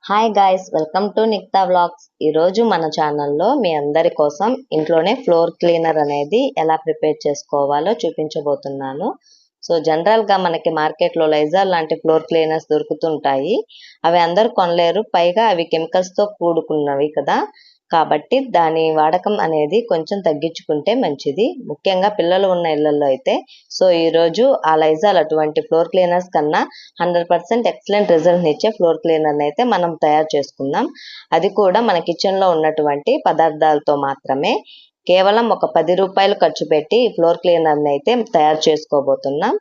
Hi guys, welcome to Nikta vlogs. ఈరోజు మన ఛానల్లో మీ అందరి కోసం ఇంట్లోనే ఫ్లోర్ క్లీనర్ అనేది ఎలా ప్రిపేర్ చేసుకోవాలో చూపించబోతున్నాను. సో జనరల్గా మనకి మార్కెట్లో లైజాల్ లాంటి ఫ్లోర్ క్లీనర్స్ దొరుకుతుంటాయి. అవి అందరూ కొనలేరు, పైగా అవి కెమికల్స్తో కూడుకున్నవి కదా. కాబట్టి దాని వాడకం అనేది కొంచెం తగ్గించుకుంటే మంచిది, ముఖ్యంగా పిల్లలు ఉన్న ఇళ్లలో అయితే. సో ఈరోజు ఆ లైజాల్ అటువంటి ఫ్లోర్ క్లీనర్స్ కన్నా 100% ఎక్సలెంట్ రిజల్ట్ ఇచ్చే ఫ్లోర్ క్లీనర్ని అయితే మనం తయారు చేసుకుందాం. అది కూడా మన కిచెన్లో ఉన్నటువంటి పదార్థాలతో మాత్రమే. కేవలం ఒక 10 రూపాయలు ఖర్చు పెట్టి ఈ ఫ్లోర్ క్లీనర్ని అయితే తయారు చేసుకోబోతున్నాం.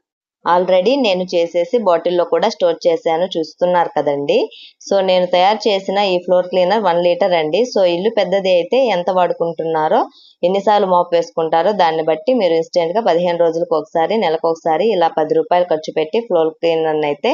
ఆల్రెడీ నేను చేసేసి బాటిల్లో కూడా స్టోర్ చేశాను, చూస్తున్నారు కదండి. సో నేను తయారు చేసిన ఈ ఫ్లోర్ క్లీనర్ 1 లీటర్ అండి. సో ఇల్లు పెద్దది అయితే ఎంత వాడుకుంటున్నారో, ఎన్నిసార్లు మాప్ వేసుకుంటారో దాన్ని బట్టి మీరు ఇన్స్టెంట్గా 15 రోజులకు ఒకసారి, నెలకు ఒకసారి ఇలా 10 రూపాయలు ఖర్చు పెట్టి ఫ్లోర్ క్లీనర్ని అయితే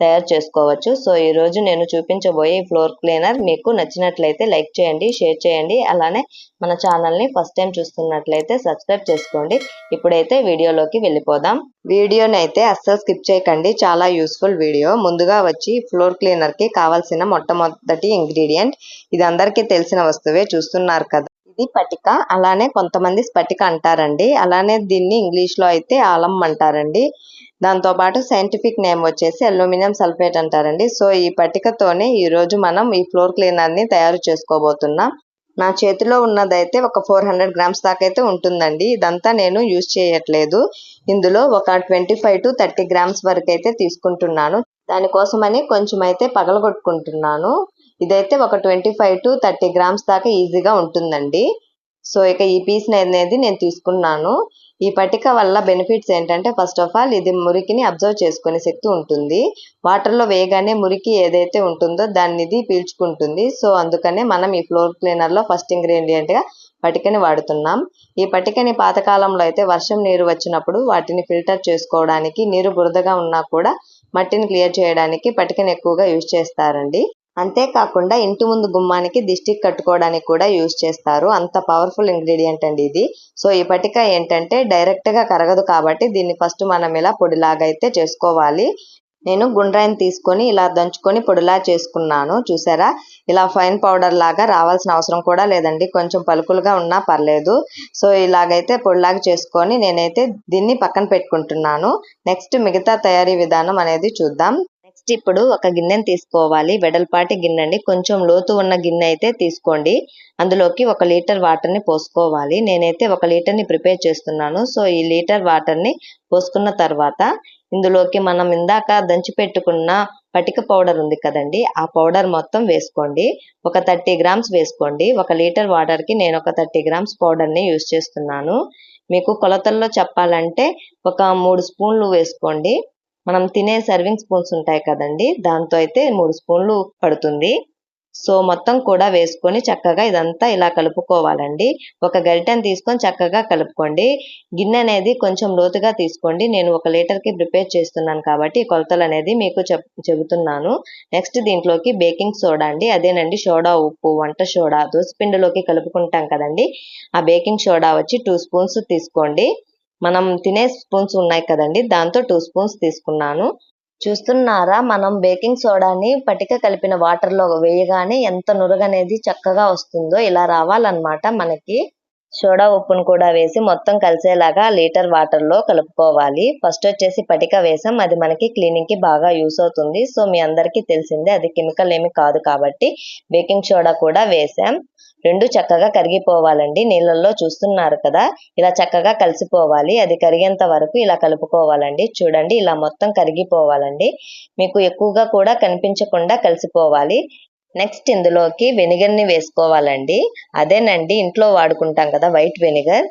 తయారు చేసుకోవచ్చు. సో ఈరోజు నేను చూపించబోయే ఈ ఫ్లోర్ క్లీనర్ మీకు నచ్చినట్లయితే లైక్ చేయండి, షేర్ చేయండి. అలానే మన ఛానల్ని ఫస్ట్ టైం చూస్తున్నట్లయితే సబ్స్క్రైబ్ చేసుకోండి. ఇప్పుడైతే వీడియోలోకి వెళ్ళిపోదాం. వీడియోని అయితే అస్సలు స్కిప్ చేయకండి, చాలా యూస్ఫుల్ వీడియో. ముందుగా వచ్చి ఫ్లోర్ క్లీనర్కి కావాల్సిన మొట్టమొదటి ఇంగ్రీడియంట్, ఇది అందరికీ తెలిసిన వస్తువే, చూస్తున్నారు కదా. ఇది పటిక, అలానే కొంతమంది స్పటిక అంటారండి. అలానే దీన్ని ఇంగ్లీష్లో అయితే ఆలం అంటారండి. దాంతోపాటు సైంటిఫిక్ నేమ్ వచ్చేసి అల్యూమినియం సల్ఫేట్ అంటారండి. సో ఈ పటికతోనే ఈరోజు మనం ఈ ఫ్లోర్ క్లీనర్ని తయారు చేసుకోబోతున్నాం. నా చేతిలో ఉన్నదైతే ఒక 400 గ్రామ్స్ దాకా అయితే ఉంటుందండి. ఇదంతా నేను యూజ్ చేయట్లేదు. ఇందులో ఒక 25 to 30 గ్రామ్స్ వరకు అయితే తీసుకుంటున్నాను. దానికోసమని కొంచెం అయితే పగలగొట్టుకుంటున్నాను. ఇదైతే ఒక 25 to 30 గ్రామ్స్ దాకా ఈజీగా ఉంటుందండి. సో ఇక ఈ పీస్ అనేది నేను తీసుకున్నాను. ఈ పటిక వల్ల బెనిఫిట్స్ ఏంటంటే, ఫస్ట్ ఆఫ్ ఆల్ ఇది మురికిని అబ్జర్వ్ చేసుకునే శక్తి ఉంటుంది. వాటర్లో వేయగానే మురికి ఏదైతే ఉంటుందో దాన్ని ఇది పీల్చుకుంటుంది. సో అందుకనే మనం ఈ ఫ్లోర్ క్లీనర్లో ఫస్ట్ ఇంగ్రీడియంట్గా పటికని వాడుతున్నాం. ఈ పటికని పాతకాలంలో అయితే వర్షం నీరు వచ్చినప్పుడు వాటిని ఫిల్టర్ చేసుకోవడానికి, నీరు బురదగా ఉన్నా కూడా మట్టిని క్లియర్ చేయడానికి పటికని ఎక్కువగా యూజ్ చేస్తారండి. అంతేకాకుండా ఇంటి ముందు గుమ్మానికి దిష్టి కట్టుకోవడానికి కూడా యూజ్ చేస్తారు. అంత పవర్ఫుల్ ఇంగ్రీడియంట్ అండి ఇది. సో ఈ పటిక ఏంటంటే డైరెక్ట్గా కరగదు, కాబట్టి దీన్ని ఫస్ట్ మనం ఇలా పొడిలాగా అయితే చేసుకోవాలి. నేను గుండ్రాయిని తీసుకొని ఇలా దంచుకొని పొడిలా చేసుకున్నాను, చూసారా. ఇలా ఫైన్ పౌడర్ లాగా రావాల్సిన అవసరం కూడా లేదండి, కొంచెం పలుకులుగా ఉన్నా పర్లేదు. సో ఇలాగైతే పొడిలాగా చేసుకొని నేనైతే దీన్ని పక్కన పెట్టుకుంటున్నాను. నెక్స్ట్ మిగతా తయారీ విధానం అనేది చూద్దాం. నెక్స్ట్ ఇప్పుడు ఒక గిన్నెని తీసుకోవాలి, వెడల్పాటి గిన్నె అండి. కొంచెం లోతు ఉన్న గిన్నె అయితే తీసుకోండి. అందులోకి 1 లీటర్ వాటర్ని పోసుకోవాలి. నేనైతే 1 లీటర్ని ప్రిపేర్ చేస్తున్నాను. సో ఈ లీటర్ వాటర్ని పోసుకున్న తర్వాత ఇందులోకి మనం ఇందాక దంచి పెట్టుకున్న పటిక పౌడర్ ఉంది కదండి, ఆ పౌడర్ మొత్తం వేసుకోండి. ఒక 30 గ్రామ్స్ వేసుకోండి. 1 లీటర్ వాటర్కి నేను ఒక 30 గ్రామ్స్ పౌడర్ని యూజ్ చేస్తున్నాను. మీకు కొలతల్లో చెప్పాలంటే ఒక 3 స్పూన్లు వేసుకోండి. మనం తినే సర్వింగ్ స్పూన్స్ ఉంటాయి కదండి, దాంతో అయితే 3 స్పూన్లు పడుతుంది. సో మొత్తం కూడా వేసుకొని చక్కగా ఇదంతా ఇలా కలుపుకోవాలండి. ఒక గరిటెని తీసుకొని చక్కగా కలుపుకోండి. గిన్నె అనేది కొంచెం లోతుగా తీసుకోండి. నేను 1 లీటర్కి ప్రిపేర్ చేస్తున్నాను కాబట్టి ఈ కొలతలు అనేది మీకు చెబుతున్నాను. నెక్స్ట్ దీంట్లోకి బేకింగ్ సోడా అండి, అదేనండి సోడా ఉప్పు, వంట సోడా, దోసపిండిలోకి కలుపుకుంటాం కదండి, ఆ బేకింగ్ సోడా వచ్చి 2 స్పూన్స్ తీసుకోండి. మనం తినే స్పూన్స్ ఉన్నాయి కదండి, దాంతో 2 స్పూన్స్ తీసుకున్నాను. చూస్తున్నారా, మనం బేకింగ్ సోడాని పటిక కలిపిన వాటర్లో వేయగానే ఎంత నురగనేది చక్కగా వస్తుందో, ఇలా రావాలన్నమాట మనకి. సోడా ఉప్పును కూడా వేసి మొత్తం కలిసేలాగా లీటర్ వాటర్లో కలుపుకోవాలి. ఫస్ట్ వచ్చేసి పటిక వేసాం, అది మనకి క్లీనింగ్కి బాగా యూస్ అవుతుంది. సో మీ అందరికీ తెలిసిందే, అది కెమికల్ ఏమి కాదు కాబట్టి బేకింగ్ సోడా కూడా వేసాం. రెండు చక్కగా కరిగిపోవాలండి నీళ్ళల్లో, చూస్తున్నారు కదా. ఇలా చక్కగా కలిసిపోవాలి, అది కరిగేంత వరకు ఇలా కలుపుకోవాలండి. చూడండి, ఇలా మొత్తం కరిగిపోవాలండి, మీకు ఎక్కువగా కూడా కనిపించకుండా కలిసిపోవాలి. నెక్స్ట్ ఇందులోకి వెనిగర్ని వేసుకోవాలండి. అదేనండి ఇంట్లో వాడుకుంటాం కదా వైట్ వెనిగర్,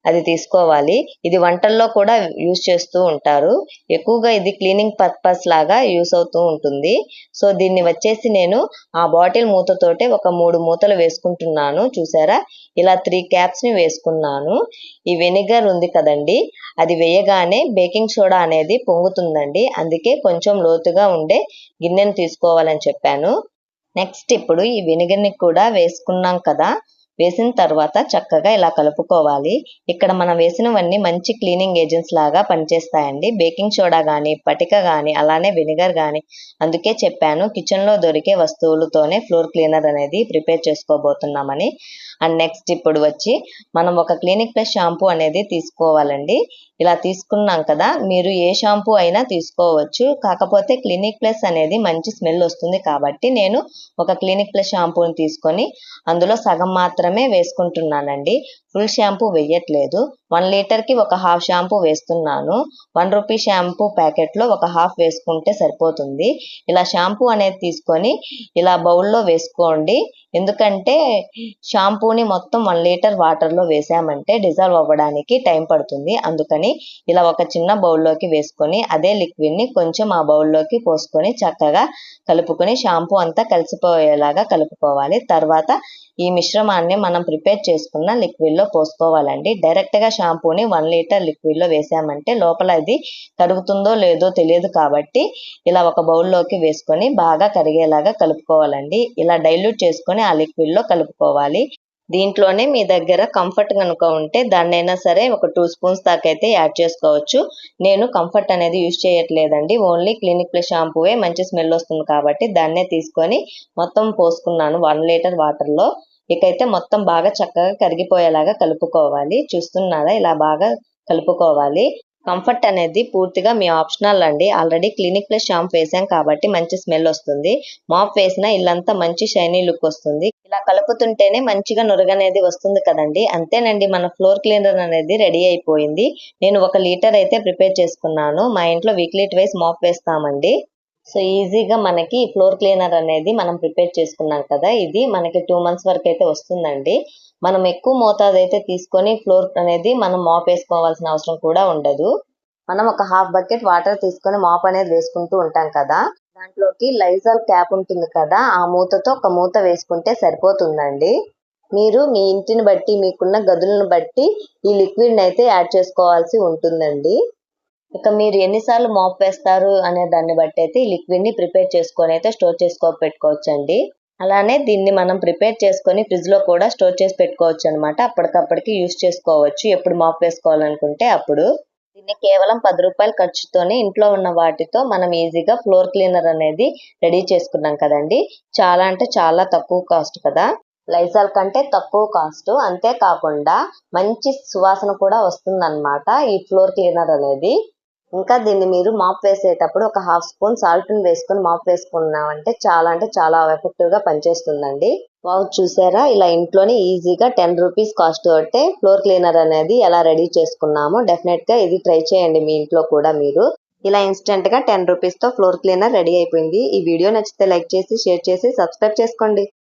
అది తీసుకోవాలి. ఇది వంటల్లో కూడా యూజ్ చేస్తూ ఉంటారు. ఎక్కువగా ఇది క్లీనింగ్ పర్పస్ లాగా యూస్ అవుతూ ఉంటుంది. సో దీన్ని వచ్చేసి నేను ఆ బాటిల్ మూతతోటే ఒక 3 మూతలు వేసుకుంటున్నాను, చూసారా. ఇలా 3 క్యాప్స్ని వేసుకున్నాను. ఈ వెనిగర్ ఉంది కదండి, అది వేయగానే బేకింగ్ సోడా అనేది పొంగుతుందండి. అందుకే కొంచెం లోతుగా ఉండే గిన్నెను తీసుకోవాలని చెప్పాను. నెక్స్ట్ ఇప్పుడు ఈ వెనిగర్ని కూడా వేసుకున్నాం కదా, వేసిన తర్వాత చక్కగా ఇలా కలుపుకోవాలి. ఇక్కడ మనం వేసినవన్నీ మంచి క్లీనింగ్ ఏజెంట్స్ లాగా పనిచేస్తాయండి. బేకింగ్ సోడా కానీ, పటిక కానీ, అలానే వెనిగర్ కానీ. అందుకే చెప్పాను కిచెన్లో దొరికే వస్తువులతోనే ఫ్లోర్ క్లీనర్ అనేది ప్రిపేర్ చేసుకోబోతున్నామని. అండ్ నెక్స్ట్ ఇప్పుడు వచ్చి మనం ఒక క్లినిక్ ప్లస్ షాంపూ అనేది తీసుకోవాలండి. ఇలా తీసుకున్నాం కదా, మీరు ఏ షాంపూ అయినా తీసుకోవచ్చు. కాకపోతే క్లినిక్ ప్లస్ అనేది మంచి స్మెల్ వస్తుంది కాబట్టి నేను ఒక క్లినిక్ ప్లస్ షాంపూని తీసుకొని అందులో సగం మాత్రమే వేసుకుంటున్నానండి. ఫుల్ షాంపూ వేయట్లేదు. 1 లీటర్కి ఒక హాఫ్ షాంపూ వేస్తున్నాను. 1 రూపీ షాంపూ ప్యాకెట్లో ఒక హాఫ్ వేసుకుంటే సరిపోతుంది. ఇలా షాంపూ అనేది తీసుకొని ఇలా బౌల్లో వేసుకోండి. ఎందుకంటే షాంపూని మొత్తం 1 లీటర్ వాటర్లో వేసామంటే డిజాల్వ్ అవ్వడానికి టైం పడుతుంది. అందుకని ఇలా ఒక చిన్న బౌల్లోకి వేసుకొని అదే లిక్విడ్ని కొంచెం ఆ బౌల్లోకి పోసుకొని చక్కగా కలుపుకొని షాంపూ అంతా కలిసిపోయేలాగా కలుపుకోవాలి. తర్వాత ఈ మిశ్రమాన్ని మనం ప్రిపేర్ చేసుకున్న లిక్విడ్లో పోసుకోవాలండి. డైరెక్ట్గా షాంపూని 1 లీటర్ లిక్విడ్లో వేసామంటే లోపల ఇది కరుగుతుందో లేదో తెలియదు కాబట్టి ఇలా ఒక బౌల్లోకి వేసుకొని బాగా కరిగేలాగా కలుపుకోవాలండి. ఇలా డైల్యూట్ చేసుకొని ఆ లిక్విడ్లో కలుపుకోవాలి. దీంట్లోనే మీ దగ్గర కంఫర్ట్ కనుక ఉంటే దాన్నైనా సరే ఒక 2 స్పూన్స్ దాకా అయితే యాడ్ చేసుకోవచ్చు. నేను కంఫర్ట్ అనేది యూజ్ చేయట్లేదండి. ఓన్లీ క్లినిక్ ప్లస్ షాంపూవే మంచి స్మెల్ వస్తుంది కాబట్టి దాన్నే తీసుకొని మొత్తం పోసుకున్నాను 1 లీటర్ వాటర్లో. ఇకైతే మొత్తం బాగా చక్కగా కరిగిపోయేలాగా కలుపుకోవాలి. చూస్తున్నారా, ఇలా బాగా కలుపుకోవాలి. కంఫర్ట్ అనేది పూర్తిగా మీ ఆప్షనల్ అండి. ఆల్రెడీ క్లినిక్ ప్లస్ షాంపూ వేసాం కాబట్టి మంచి స్మెల్ వస్తుంది. మాప్ వేసినా ఇల్లంతా మంచి షైనీ లుక్ వస్తుంది. ఇలా కలుపుతుంటేనే మంచిగా నురగనేది వస్తుంది కదండి. అంతేనండి, మన ఫ్లోర్ క్లీనర్ అనేది రెడీ అయిపోయింది. నేను 1 లీటర్ అయితే ప్రిపేర్ చేసుకున్నాను. మా ఇంట్లో వీక్లీ ట్వైస్ మాప్ వేస్తామండి. సో ఈజీగా మనకి ఫ్లోర్ క్లీనర్ అనేది మనం ప్రిపేర్ చేసుకున్నాం కదా, ఇది మనకి 2 మంత్స్ వరకు అయితే వస్తుందండి. మనం ఎక్కువ మోతాదు అయితే తీసుకొని ఫ్లోర్ అనేది మనం మాప్ వేసుకోవాల్సిన అవసరం కూడా ఉండదు. మనం ఒక హాఫ్ బకెట్ వాటర్ తీసుకొని మాప్ అనేది వేసుకుంటూ ఉంటాం కదా, దాంట్లోకి లైజాల్ క్యాప్ ఉంటుంది కదా, ఆ మూతతో ఒక మూత వేసుకుంటే సరిపోతుందండి. మీరు మీ ఇంటిని బట్టి మీకున్న గదులను బట్టి ఈ లిక్విడ్ని అయితే యాడ్ చేసుకోవాల్సి ఉంటుందండి. ఇక మీరు ఎన్నిసార్లు మాప్ వేస్తారు అనే దాన్ని బట్టి అయితే ఈ లిక్విడ్ని ప్రిపేర్ చేసుకొని అయితే స్టోర్ పెట్టుకోవచ్చండి. అలానే దీన్ని మనం ప్రిపేర్ చేసుకొని ఫ్రిడ్జ్లో కూడా స్టోర్ చేసి పెట్టుకోవచ్చు అనమాట. అప్పటికప్పటికి యూజ్ చేసుకోవచ్చు ఎప్పుడు మాప్ వేసుకోవాలనుకుంటే అప్పుడు. దీన్ని కేవలం 10 రూపాయల ఖర్చుతోనే ఇంట్లో ఉన్న వాటితో మనం ఈజీగా ఫ్లోర్ క్లీనర్ అనేది రెడీ చేసుకున్నాం కదండి. చాలా అంటే చాలా తక్కువ కాస్ట్ కదా, లైజాల్ కంటే తక్కువ కాస్ట్. అంతేకాకుండా మంచి సువాసన కూడా వస్తుందన్నమాట ఈ ఫ్లోర్ క్లీనర్ అనేది. ఇంకా దీన్ని మీరు మాప్ వేసేటప్పుడు ఒక హాఫ్ స్పూన్ సాల్ట్ని వేసుకొని మాప్ వేసుకున్నామంటే చాలా అంటే చాలా ఎఫెక్టివ్గా పనిచేస్తుందండి. వావ్, చూసారా, ఇలా ఇంట్లోనే ఈజీగా 10 రూపీస్ కాస్ట్ తోటే ఫ్లోర్ క్లీనర్ అనేది ఎలా రెడీ చేసుకున్నామో. డెఫినెట్గా ఇది ట్రై చేయండి మీ ఇంట్లో కూడా మీరు. ఇలా ఇన్స్టెంట్గా 10 రూపీస్తో ఫ్లోర్ క్లీనర్ రెడీ అయిపోయింది. ఈ వీడియో నచ్చితే లైక్ చేసి, షేర్ చేసి, సబ్స్క్రైబ్ చేసుకోండి.